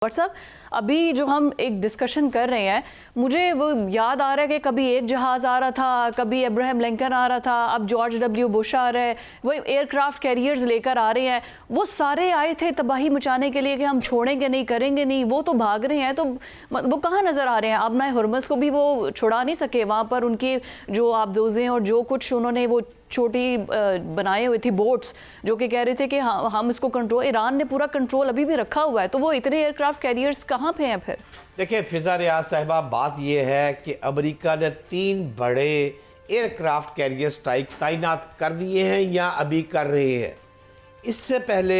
WhatsApp अभी जो हम एक डिस्कशन कर रहे हैं, मुझे वो याद आ रहा है कि कभी एक जहाज़ आ रहा था, कभी अब्राहम लिंकन आ रहा था, अब जॉर्ज डब्ल्यू बुश आ रहा है, वो एयरक्राफ्ट कैरियर्स लेकर आ रहे हैं। वो सारे आए थे तबाही मचाने के लिए कि हम छोड़ेंगे नहीं, करेंगे नहीं। वो तो भाग रहे हैं, तो वो कहाँ नज़र आ रहे हैं? अब ना हुर्मुज़ को भी वो छुड़ा नहीं सके। वहाँ पर उनकी जो आबदोज़ें और जो कुछ उन्होंने वो छोटी बनाए हुए थी बोट्स, जो कि कह रहे थे कि हम इसको कंट्रोल, ईरान ने पूरा कंट्रोल अभी भी रखा हुआ है। तो वो इतने एयरक्राफ्ट कैरियर्स कहाँ पे हैं फिर? देखिए फिजा रियाज साहिबा, बात यह है कि अमेरिका ने 3 बड़े एयरक्राफ्ट कैरियर स्ट्राइक तैनात कर दिए हैं या अभी कर रहे हैं। इससे पहले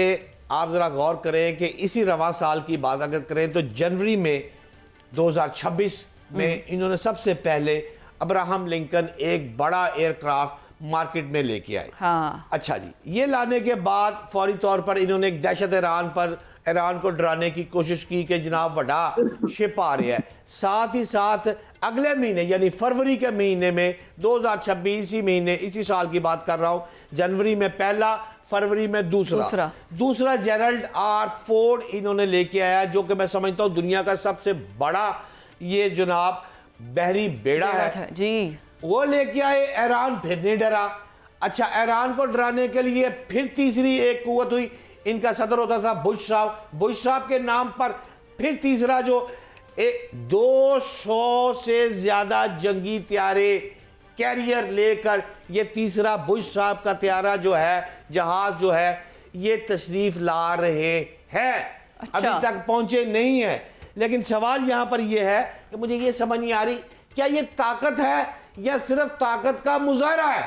आप ज़रा गौर करें कि इसी रवां साल की बात अगर करें तो जनवरी में 2026 में इन्होंने सबसे पहले अब्राहम लिंकन एक बड़ा एयरक्राफ्ट मार्केट में लेके आए। हाँ। अच्छा जी, ये लाने के बाद फौरी तौर पर इन्होंने एक दहशत ईरान को डराने की कोशिश की कि जनाब बड़ा शिप आ रहा है। साथ ही साथ अगले महीने यानी फरवरी के महीने में 2026 इसी महीने, इसी साल की बात कर रहा हूँ, जनवरी में पहला, फरवरी में दूसरा जेरल्ड आर फोर्ड इन्होंने लेके आया, जो कि मैं समझता हूँ दुनिया का सबसे बड़ा ये जनाब बहरी बेड़ा है जी। वो लेके आए। ईरान फिर नहीं डरा। अच्छा, ईरान को डराने के लिए फिर तीसरी एक कुव्वत हुई। इनका सदर होता था बुश साहब के नाम पर फिर तीसरा जो 200 से ज्यादा जंगी त्यारे कैरियर लेकर ये तीसरा बुश साहब का त्यारा जो है, जहाज जो है, ये तशरीफ ला रहे हैं। अच्छा। अभी तक पहुंचे नहीं है। लेकिन सवाल यहां पर यह है कि मुझे ये समझ नहीं आ रही, क्या ये ताकत है या सिर्फ ताकत का मुजाहरा है?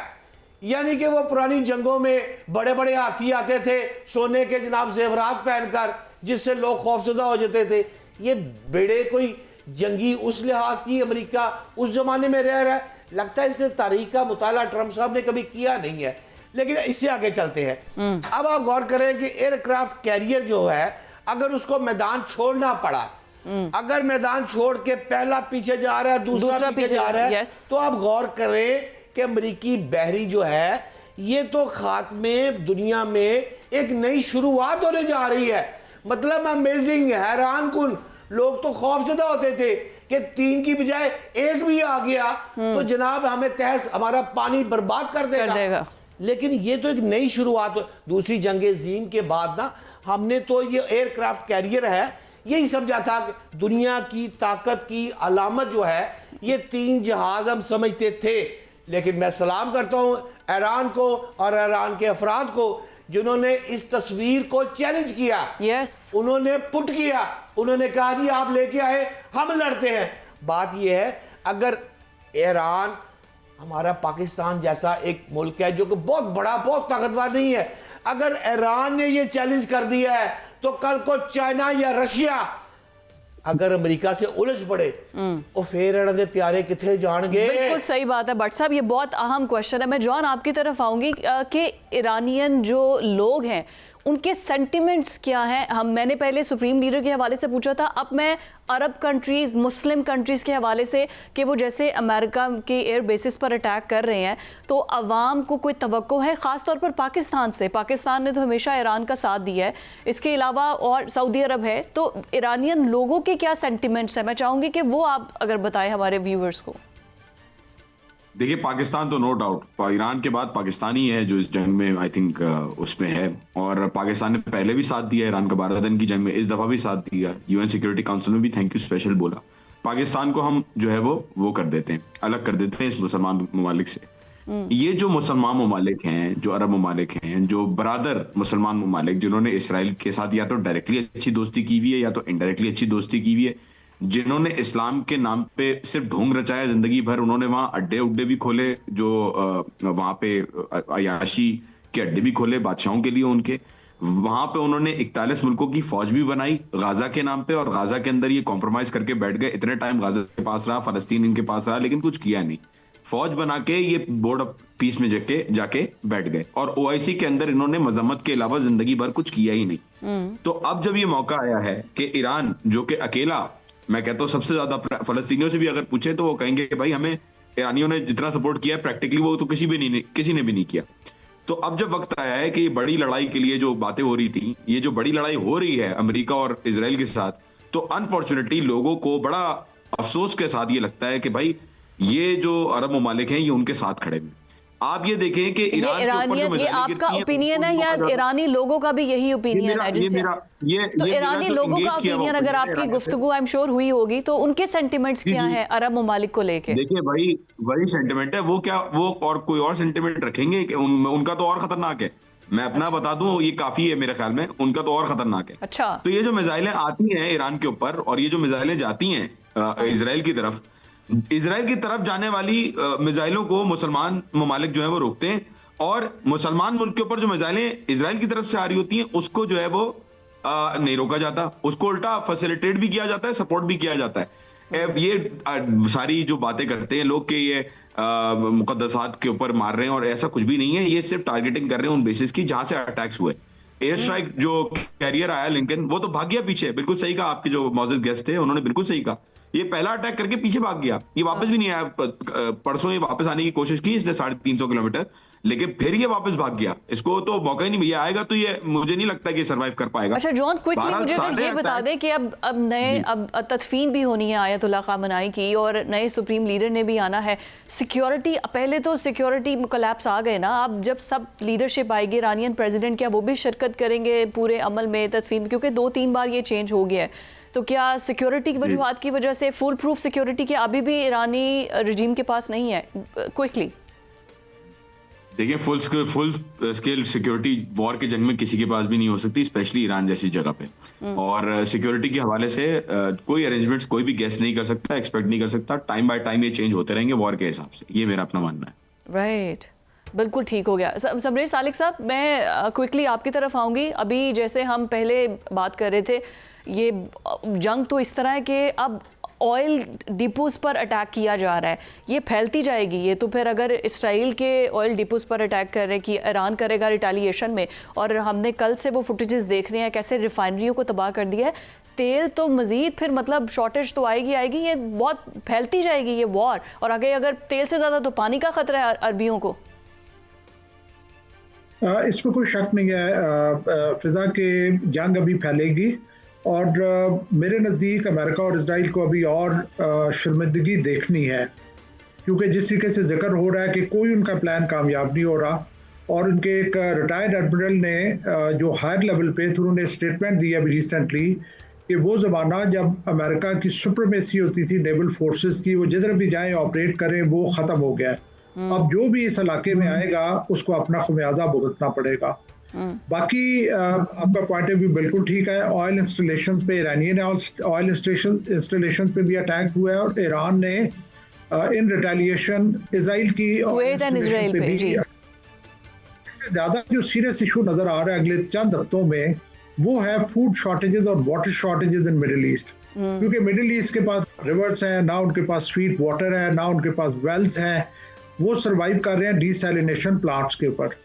यानी कि वो पुरानी जंगों में बड़े बड़े हाथी आते थे सोने के जनाब जेवरात पहनकर, जिससे लोग खौफजदा हो जाते थे। ये बेड़े कोई जंगी उस लिहाज की अमेरिका उस जमाने में रह रहा है। लगता है इसने तारीख का मुताला ट्रंप साहब ने कभी किया नहीं है। लेकिन इससे आगे चलते हैं। अब आप गौर करें कि एयरक्राफ्ट कैरियर जो है, अगर उसको मैदान छोड़ना पड़ा, अगर मैदान छोड़ के पहला पीछे जा रहा है, दूसरा पीछे जा रहा है, तो आप गौर करें कि अमेरिकी बहरी जो है, ये तो खात्मे दुनिया में एक नई शुरुआत होने जा रही है। मतलब अमेजिंग, हैरान कुन। लोग तो खौफजदा होते थे कि 3 की बजाय 1 भी आ गया तो जनाब हमें तहस हमारा पानी बर्बाद कर देगा। लेकिन ये तो एक नई शुरुआत। दूसरी जंग अज़ीम के बाद ना, हमने तो ये एयरक्राफ्ट कैरियर है, यही समझा था कि दुनिया की ताकत की अलामत जो है ये 3 जहाज हम समझते थे। लेकिन मैं सलाम करता हूं ईरान को और ईरान के अफराद को, जिन्होंने इस तस्वीर को चैलेंज किया। उन्होंने पुट किया, उन्होंने कहा जी आप लेके आए, हम लड़ते हैं। बात यह है, अगर ईरान हमारा पाकिस्तान जैसा एक मुल्क है जो कि बहुत बड़ा, बहुत ताकतवर नहीं है, अगर ईरान ने यह चैलेंज कर दिया है तो कल को चाइना या रशिया अगर अमेरिका से उलझ पड़े तो फिर इन्होंने त्यारे किथे जाएंगे। बिल्कुल सही बात है भट्ट साहब, ये बहुत अहम क्वेश्चन है। मैं जॉन आपकी तरफ आऊंगी कि ईरानियन जो लोग हैं उनके सेंटिमेंट्स क्या हैं। मैंने पहले सुप्रीम लीडर के हवाले से पूछा था, अब मैं अरब कंट्रीज़, मुस्लिम कंट्रीज़ के हवाले से, कि वो जैसे अमेरिका के एयर बेसिस पर अटैक कर रहे हैं, तो अवाम को कोई तवक्को है ख़ास तौर पर पाकिस्तान से? पाकिस्तान ने तो हमेशा ईरान का साथ दिया है, इसके अलावा और सऊदी अरब है। तो ईरानियन लोगों के क्या सेंटिमेंट्स हैं? मैं चाहूँगी कि वो आप अगर बताएं हमारे व्यूवर्स को। देखिए, पाकिस्तान तो नो डाउट, ईरान के बाद पाकिस्तान ही है जो इस जंग में आई थिंक उसमें है। और पाकिस्तान ने पहले भी साथ दिया ईरान का 12 दिन की जंग में, इस दफा भी साथ दिया। यूएन सिक्योरिटी काउंसिल में भी थैंक यू स्पेशल बोला। पाकिस्तान को हम जो है वो कर देते हैं, अलग कर देते हैं इस मुसलमान ममालिक से। ये जो मुसलमान ममालिक हैं, जो अरब ममालिक हैं, जो बरादर मुसलमान ममालिक, जिन्होंने इसराइल के साथ या तो डायरेक्टली अच्छी दोस्ती की हुई है या तो इनडायरेक्टली अच्छी दोस्ती की हुई है, जिन्होंने इस्लाम के नाम पे सिर्फ ढोंग रचाया जिंदगी भर, उन्होंने वहां अड्डे उड्डे भी खोले, जो वहां पे अयाशी के अड्डे भी खोले बादशाहों के लिए उनके। वहां पे उन्होंने 41 मुल्कों की फौज भी बनाई गाजा के नाम पे, और गाजा के अंदर ये कॉम्प्रोमाइज करके बैठ गए। इतने टाइम गाजा के पास रहा, फलस्तीन इनके पास रहा, लेकिन कुछ किया नहीं। फौज बना के ये बोर्ड ऑफ पीस में जाके बैठ गए, और ओआईसी के अंदर इन्होंने मजम्मत के अलावा जिंदगी भर कुछ किया ही नहीं। तो अब जब ये मौका आया है कि ईरान, जो कि अकेला, मैं कहता हूं सबसे ज्यादा, फलस्तीनियों से भी अगर पूछे तो वो कहेंगे कि भाई हमें ईरानियों ने जितना सपोर्ट किया प्रैक्टिकली वो तो किसी ने भी नहीं किया। तो अब जब वक्त आया है कि ये बड़ी लड़ाई के लिए जो बातें हो रही थी, ये जो बड़ी लड़ाई हो रही है अमेरिका और इजराइल के साथ, तो अनफॉर्चुनेटली लोगों को बड़ा अफसोस के साथ ये लगता है कि भाई ये जो अरब ममालिक हैं ये उनके साथ खड़े हैं। आप ये देखें कि ये ईरान के ऊपर जो ईरानियन, ये मिसाइलें आपका गिरती हैं, ओपिनियन है उनको या बहुत ज्यादा- ईरानी लोगों का भी यही ओपिनियन है? ये जिनसे मेरा तो ये ईरानी मेरा जो लोगों का engage किया हुआ ओपिनियन, अगर opinion है आपकी ईरान गुफ्तगू आई एम श्योर हुई होगी, तो उनके सेंटिमेंट्स क्या हैं अरब ममालिक को लेके? देखिए भाई वही सेंटिमेंट है, वो क्या वो और कोई और सेंटिमेंट रखेंगे कि उनका तो और खतरनाक है। मैं अपना बता दूं, ये काफी है मेरे ख्याल में, उनका तो और खतरनाक है। अच्छा। तो ये जो मिसाइलें आती हैं ईरान के ऊपर और ये जो मिसाइलें जाती हैं इजराइल की तरफ, इजराइल की तरफ जाने वाली मिसाइलों को मुसलमान ममालिक जो है वो रोकते हैं, और मुसलमान मुल्क के ऊपर जो मिसाइलें इजराइल की तरफ से आ रही होती हैं उसको जो है वो नहीं रोका जाता, उसको उल्टा फैसिलिटेट भी किया जाता है, सपोर्ट भी किया जाता है। ये सारी जो बातें करते हैं लोग कि ये मुकद्दसात के ऊपर मार रहे हैं, और ऐसा कुछ भी नहीं है। ये सिर्फ टारगेटिंग कर रहे हैं उन बेसिस की जहां से अटैक्स हुए। एयर स्ट्राइक जो कैरियर आया लिंकन, वो तो भाग गया पीछे। बिल्कुल सही कहा आपके जो मौजूद गेस्ट थे, उन्होंने बिल्कुल सही कहा। ये पहला अटैक करके पीछे भाग गया, ये वापस भी नहीं आया। परसों ये वापस आने की कोशिश की इसने 350 किलोमीटर, लेकिन फिर ये वापस भाग गया। इसको तो मौका ही नहीं, ये आएगा तो ये मुझे नहीं लगता कि सर्वाइव कर पाएगा। अच्छा जॉन, क्विकली 12 मुझे अगर ये साढ़े बता दें कि अब नए अब तदफीन भी होनी है आयतुल्लाह खामनाई की, और नए सुप्रीम लीडर ने भी आना है। सिक्योरिटी, पहले तो सिक्योरिटी कोलैप्स आ गए ना, अब जब सब लीडरशिप आएगी, इरानियन प्रेसिडेंट क्या वो भी शिरकत करेंगे पूरे अमल में, तदफीन, क्योंकि 2-3 बार ये चेंज हो गया है। तो क्या सिक्योरिटी की वजूहात की वजह से फुल प्रूफ सिक्योरिटी के अभी भी ईरानी रजीम के पास नहीं है? क्विकली देखिए, फुल स्केल सिक्योरिटी वॉर के जंग में किसी के पास भी नहीं हो सकती, स्पेशली ईरान जैसी जगह पे। और सिक्योरिटी के हवाले से कोई अरेंजमेंट्स कोई भी गेस नहीं कर सकता, एक्सपेक्ट नहीं कर सकता। टाइम बाय टाइम ये चेंज होते रहेंगे वॉर के हिसाब से, ये मेरा अपना मानना है। राइट, बिल्कुल ठीक हो गया। सबरेज सालिक साहब, मैं क्विकली आपकी तरफ आऊँगी। अभी जैसे हम पहले बात कर रहे थे, ये जंग तो इस तरह है कि अब ऑयल डिपोज पर अटैक किया जा रहा है, ये फैलती जाएगी। ये तो फिर अगर इसराइल के ऑयल डिपोज पर अटैक कर रहे हैं कि ईरान करेगा रिटेलिएशन में, और हमने कल से वो फुटेजेस देख रहे हैं कैसे रिफाइनरियों को तबाह कर दिया है, तेल तो मजीद फिर मतलब शॉर्टेज तो आएगी आएगी, ये बहुत फैलती जाएगी ये वॉर। और आगे अगर तेल से ज़्यादा तो पानी का खतरा है अरबियों को। इसमें कोई शक नहीं है, फिजा के जंग अभी फैलेगी, और मेरे नज़दीक अमेरिका और इजराइल को अभी और शर्मिंदगी देखनी है, क्योंकि जिस तरीके से जिक्र हो रहा है कि कोई उनका प्लान कामयाब नहीं हो रहा। और उनके एक रिटायर्ड एडमिरल ने जो हायर लेवल पे थे, उन्होंने स्टेटमेंट दिया अभी रिसेंटली कि वो ज़माना जब अमेरिका की सुप्रीमेसी होती थी नेवल फोर्सेस की, वो जिधर भी जाएं ऑपरेट करें, वो ख़त्म हो गया है। अब जो भी इस इलाके में आएगा उसको अपना खमियाजा भुगतना पड़ेगा। बाकी आपका पॉइंट ऑफ व्यू बिल्कुल ठीक है। ऑयल इंस्टॉलेशन पे, ईरानियन ऑयल इंस्टॉलेशन पे भी अटैक हुआ है, और ईरान ने इन रिटेलिएशन इजराइल की कुवैत एंड इजराइल पे भी। इससे ज्यादा जो सीरियस इशू नजर आ रहा है अगले चंद हफ्तों में, वो है फूड शॉर्टेजेस और water shortages in middle east. क्योंकि मिडिल ईस्ट के पास रिवर्स है ना, उनके पास स्वीट वाटर है ना, उनके पास वेल्स हैं, वो सर्वाइव कर रहे हैं डिसैलिनेशन प्लांट्स के ऊपर।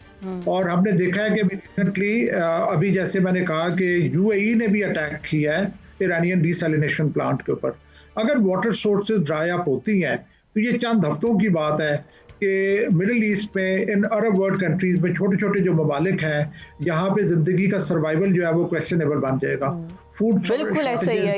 और हमने देखा है कि रिसेंटली अभी जैसे मैंने कहा कि यूएई ने भी अटैक किया है ईरानियन डिसैलिनेशन प्लांट के ऊपर। अगर वाटर सोर्सेज ड्राई अप होती हैं तो ये चंद हफ्तों की बात है कि मिडिल ईस्ट में, इन अरब वर्ल्ड कंट्रीज में, छोटे छोटे जो ममालिक हैं, यहाँ पे जिंदगी का सर्वाइवल जो है वो क्वेश्चनेबल बन जाएगा। फूड बिल्कुल ऐसा ही है।